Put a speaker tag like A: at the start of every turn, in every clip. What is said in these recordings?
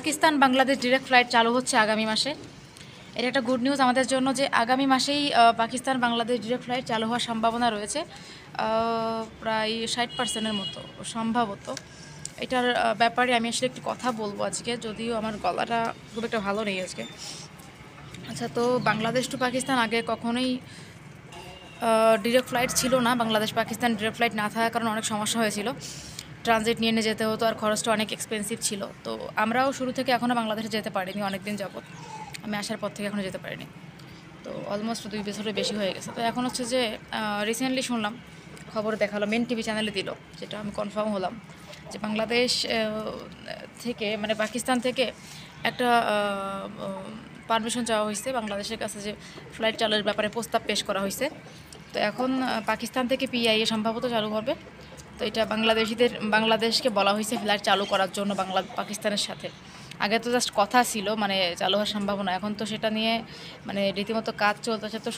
A: Pakistan Bangladesh direct flight চালু হচ্ছে আগামী মাসে। এটা একটা গুড নিউজ আমাদের জন্য যে আগামী মাসেই পাকিস্তান বাংলাদেশ ডিরেক্ট ফ্লাইট চালু হওয়ার সম্ভাবনা রয়েছে প্রায় 60% মতো সম্ভবত। এটার ব্যাপারে আমি আসলে একটু কথা বলবো আজকে, যদিও আমার গলাটা খুব একটা ভালো নেই আজকে। আচ্ছা, তো বাংলাদেশ টু পাকিস্তান আগে কখনোই ডিরেক্ট ফ্লাইট ছিল না। বাংলাদেশ পাকিস্তান ডিরেক্ট ফ্লাইট না থাকার কারণে অনেক সমস্যা হয়েছিল, ট্রানজিট নিয়ে নিয়ে যেতে হতো আর খরচটা অনেক এক্সপেন্সিভ ছিল। তো আমরাও শুরু থেকে এখনও বাংলাদেশে যেতে পারিনি, অনেক দিন যাবত আমি আসার পর থেকে এখনও যেতে পারিনি। তো অলমোস্ট 2 বছরের বেশি হয়ে গেছে। তো এখন হচ্ছে যে রিসেন্টলি শুনলাম, খবর দেখালো, মেন টিভি চ্যানেলে দিল, যেটা আমি কনফার্ম হলাম যে বাংলাদেশ থেকে মানে পাকিস্তান থেকে একটা পারমিশন চাওয়া হয়েছে বাংলাদেশের কাছে, যে ফ্লাইট চালুর ব্যাপারে প্রস্তাব পেশ করা হয়েছে। তো এখন পাকিস্তান থেকে পিআইএ সম্ভবত চালু করবে। তো এটা বাংলাদেশকে বলা হয়েছে ফ্লাইট চালু করার জন্য পাকিস্তানের সাথে। আগে তো জাস্ট কথা ছিল, মানে চালু হওয়ার সম্ভাবনা, এখন তো সেটা নিয়ে মানে রীতিমতো কাজ চলতেছে। তো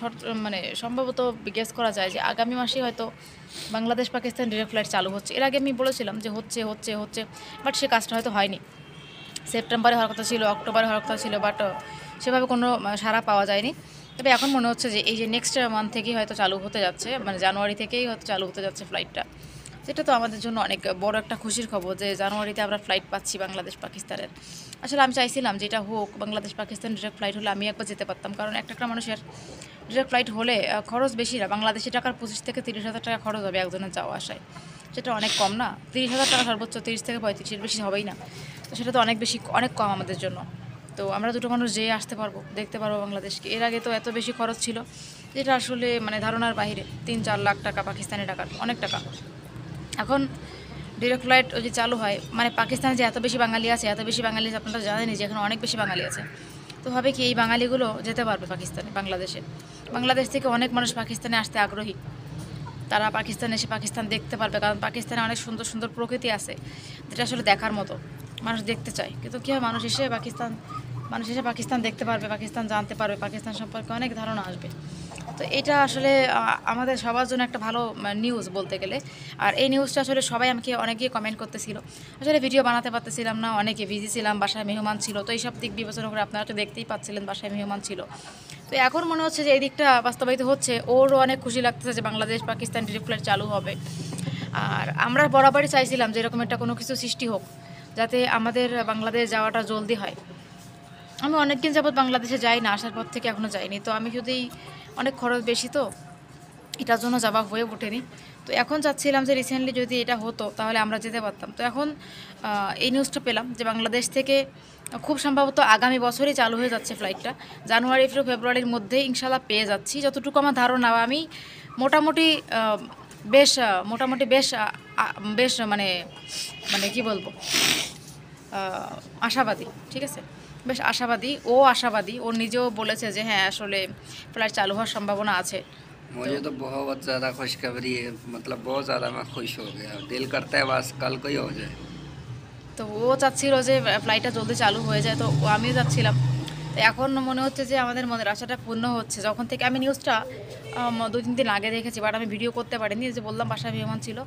A: মানে সম্ভবত গেস করা যায় যে আগামী মাসে হয়তো বাংলাদেশ পাকিস্তান ডিরেক্ট ফ্লাইট চালু হচ্ছে। এর আগে আমি বলেছিলাম যে হচ্ছে হচ্ছে হচ্ছে, বাট সে কাজটা হয়তো হয়নি। সেপ্টেম্বরে হওয়ার কথা ছিল, অক্টোবরে হওয়ার কথা ছিল, বাট সেভাবে কোনো সাড়া পাওয়া যায়নি। তবে এখন মনে হচ্ছে যে এই যে নেক্সট মান্থ থেকেই হয়তো চালু হতে যাচ্ছে, মানে জানুয়ারি থেকেই হয়তো চালু হতে যাচ্ছে ফ্লাইটটা। যেটা তো আমাদের জন্য অনেক বড় একটা খুশির খবর যে জানুয়ারিতে আমরা ফ্লাইট পাচ্ছি বাংলাদেশ পাকিস্তানের। আসলে আমি চাইছিলাম যে এটা হোক, বাংলাদেশ পাকিস্তান ডিরেক্ট ফ্লাইট হলে আমি একবার যেতে পারতাম, কারণ একটা মানুষের ডিরেক্ট ফ্লাইট হলে খরচ বেশি না, বাংলাদেশি টাকার 25 থেকে 30 হাজার টাকা খরচ হবে একজনের যাওয়া আসায়। সেটা অনেক কম না? 30 হাজার টাকা সর্বোচ্চ, 30 থেকে 35, এর বেশি হবেই না। তো সেটা তো অনেক বেশি, অনেক কম আমাদের জন্য। তো আমরা দুটো মানুষ যেয়ে আসতে পারবো, দেখতে পারবো বাংলাদেশকে। এর আগে তো এত বেশি খরচ ছিল যেটা আসলে মানে ধারণার বাইরে। 3-4 লাখ টাকা পাকিস্তানি টাকার, অনেক টাকা। এখন ডিরেক্ট ফ্লাইট যদি চালু হয়, মানে পাকিস্তানে যে এত বেশি বাঙালি আছে, এত বেশি বাঙালি আছে আপনারা জানেনই যে এখানে অনেক বেশি বাঙালি আছে। তো হবে কি, এই বাঙালিগুলো যেতে পারবে পাকিস্তানে, বাংলাদেশে। বাংলাদেশ থেকে অনেক মানুষ পাকিস্তানে আসতে আগ্রহী, তারা পাকিস্তানে এসে পাকিস্তান দেখতে পারবে, কারণ পাকিস্তানে অনেক সুন্দর সুন্দর প্রকৃতি আছে যেটা আসলে দেখার মতো, মানুষ দেখতে চায়। কিন্তু কী হয়, মানুষ এসে পাকিস্তান দেখতে পারবে, পাকিস্তান জানতে পারবে, পাকিস্তান সম্পর্কে অনেক ধারণা আসবে। তো এটা আসলে আমাদের সবার জন্য একটা ভালো নিউজ বলতে গেলে। আর এই নিউজটা আসলে সবাই আমাকে অনেকেই কমেন্ট করতেছিল, আসলে ভিডিও বানাতে পারতেছিলাম না, অনেকে বিজি ছিলাম, বাসায় মেহমান ছিল। তো এইসব দিক বিবেচনা করে আপনারা তো দেখতেই পাচ্ছিলেন বাসায় মেহমান ছিল। তো এখন মনে হচ্ছে যে এই দিকটা বাস্তবায়িত হচ্ছে, ওরও অনেক খুশি লাগতেছে যে বাংলাদেশ পাকিস্তান ডিরেক্ট ফ্লাইট চালু হবে। আর আমরা বরাবরই চাইছিলাম যে এরকম একটা কোনো কিছু সৃষ্টি হোক, যাতে আমাদের বাংলাদেশ যাওয়াটা জলদি হয়। আমি অনেকদিন যাবৎ বাংলাদেশে যাই না, আসার পর থেকে এখনও যাইনি। তো আমি যদি অনেক খরচ বেশি, তো এটার জন্য যাওয়া হয়ে ওঠেনি। তো এখন চাচ্ছিলাম যে রিসেন্টলি যদি এটা হতো তাহলে আমরা যেতে পারতাম। তো এখন এই নিউজটা পেলাম যে বাংলাদেশ থেকে খুব সম্ভবত আগামী বছরই চালু হয়ে যাচ্ছে ফ্লাইটটা। জানুয়ারি ফেব্রুয়ারির মধ্যে ইনশাল্লাহ পেয়ে যাচ্ছি, যতটুকু আমার ধারণা। আমি মোটামুটি বেশ মানে মানে কি বলবো, আশাবাদী। ঠিক আছে, বেশ আশাবাদী। ও নিজেও বলেছে যে হ্যাঁ আসলে ফ্লাইট চালু হওয়ার সম্ভাবনা আছে।
B: मुझे तो बहुत ज़्यादा खुशखबरी है, मतलब बहुत ज़्यादा मैं खुश हो गया, दिल करता है बस कल को ही हो जाए।
A: তো ও চাচ্ছিল যে ফ্লাইটটা জলদি চালু হয়ে যায়, তো আমিও যাচ্ছিলাম। তো এখন মনে হচ্ছে যে আমাদের মনের আশাটা পূর্ণ হচ্ছে। যখন থেকে আমি নিউজটা 2-3 দিন আগে দেখেছি, বাট আমি ভিডিও করতে পারিনি, যে বললাম বাসায় মেহমান ছিল।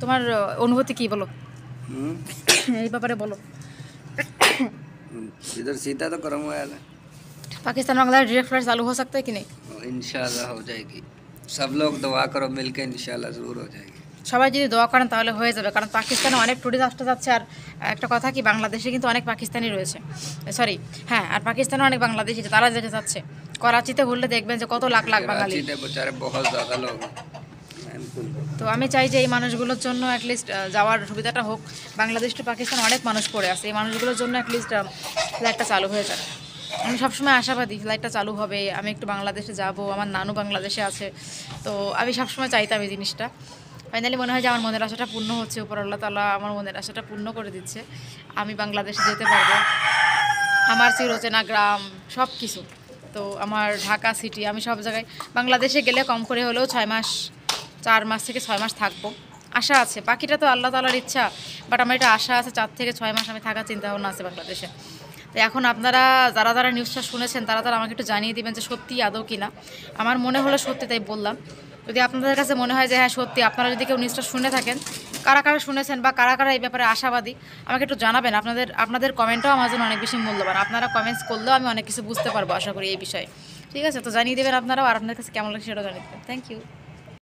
A: তোমার অনুভূতি কী বলো এই ব্যাপারে বলো।
B: इधर सीधा तो गर्म हुआ है,
A: पाकिस्तान बांग्लादेश डायरेक्ट फ्लाइट चालू हो सकता है कि नहीं?
B: इंशाल्लाह हो जाएगी। सब लोग दुआ करो मिलके, इंशाल्लाह ज़रूर हो जाएगी।
A: সবাই যদি দোয়া করেন তাহলে হয়ে যাবে, কারণ পাকিস্তানে অনেক টুরিস্ট আসতে যাচ্ছে। আর একটা কথা কি, বাংলাদেশে কিন্তু অনেক পাকিস্তানি রয়েছে, সরি হ্যাঁ, আর পাকিস্তানে অনেক বাংলাদেশি, তারা যেতে যাচ্ছে। করাচিতে ঘুরলে দেখবেন যে কত লাখ লাখ বাঙালি।
B: बेचारे बहुत ज़्यादा लोग।
A: তো আমি চাই যে এই মানুষগুলোর জন্য অ্যাটলিস্ট যাওয়ার সুবিধাটা হোক। বাংলাদেশ টু পাকিস্তান অনেক মানুষ পড়ে আছে, এই মানুষগুলোর জন্য অ্যাটলিস্ট ফ্লাইটটা চালু হয়ে যাক। আমি সবসময় আশাবাদী ফ্লাইটটা চালু হবে, আমি একটু বাংলাদেশে যাব, আমার নানু বাংলাদেশে আছে। তো আমি সবসময় চাইতাম এই জিনিসটা। ফাইনালি মনে হয় যে আমার মনের আশাটা পূর্ণ হচ্ছে, উপর আল্লাহ তাআলা আমার মনের আশাটা পূর্ণ করে দিচ্ছে। আমি বাংলাদেশে যেতে পারবো, আমার চিরচেনা গ্রাম সব কিছু। তো আমার ঢাকা সিটি, আমি সব জায়গায় বাংলাদেশে গেলে কম করে হলেও 4 মাস থেকে 6 মাস থাকবো, আশা আছে। বাকিটা তো আল্লাহ তাআলার ইচ্ছা, বাট আমার এটা আশা আছে 4 থেকে 6 মাস আমি থাকার চিন্তাভাবনা আছে বাংলাদেশে। তো এখন আপনারা যারা নিউজটা শুনেছেন তারা আমাকে একটু জানিয়ে দিবেন যে সত্যি আদৌ কি না। আমার মনে হলো সত্যি, তাই বললাম। যদি আপনাদের কাছে মনে হয় যে হ্যাঁ সত্যি, আপনারা যদি কেউ নিউজটা শুনে থাকেন কারা কারা শুনেছেন বা কারা কারা এই ব্যাপারে আশাবাদী আমাকে একটু জানাবেন। আপনাদের কমেন্টও আমার জন্য অনেক বেশি মূল্যবান। আপনারা কমেন্টস করলেও আমি অনেক কিছু বুঝতে পারবো আশা করি এই বিষয়ে। ঠিক আছে, তো জানিয়ে দেবেন আপনারাও, আর আপনার কাছে কেমন লাগছে সেটাও জানিয়ে দেবেন। Thank you.